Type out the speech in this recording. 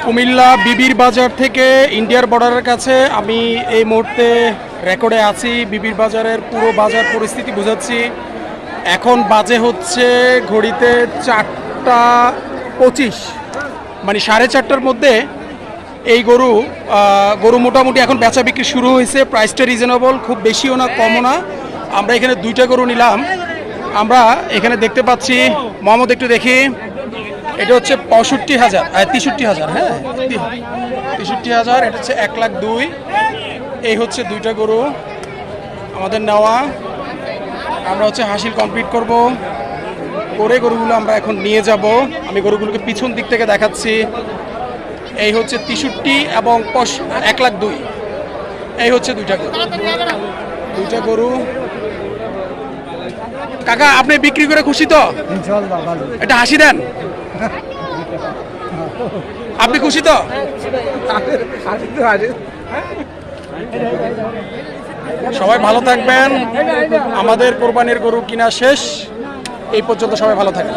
কুমিল্লা বিবির বাজার থেকে ইন্ডিয়ার বর্ডারের কাছে আমি এই মুহূর্তে রেকর্ডে আছি। বিবির বাজারের পুরো বাজার পরিস্থিতি বোঝাচ্ছি। এখন বাজে হচ্ছে ঘড়িতে 4:25, মানে 4:30টার মধ্যে এই গরু মোটামুটি এখন বেচা বিক্রি শুরু হয়েছে। প্রাইসটা রিজনেবল, খুব বেশিও না কমও না। আমরা এখানে 2টা গরু নিলাম। আমরা এখানে দেখতে পাচ্ছি, মোহাম্মদ একটু দেখি, এটা হচ্ছে 65,000, 63,000, হ্যাঁ 63,000। এটা হচ্ছে 1,02,000। এই হচ্ছে 2টা গরু আমাদের নেওয়া। আমরা হচ্ছে হাসিল কমপ্লিট করব করে গরুগুলো আমরা এখন নিয়ে যাব। আমি গরুগুলোকে পিছন দিক থেকে দেখাচ্ছি। এই হচ্ছে 63 এবং 1,02,000। এই হচ্ছে 2টা গরু। কাকা, আপনি বিক্রি করে খুশি তো? এটা হাসি দেন। আপনি খুশি তো? সবাই ভালো থাকবেন। আমাদের কোরবানির গরু কিনা শেষ। এই পর্যন্ত সবাই ভালো থাকবেন।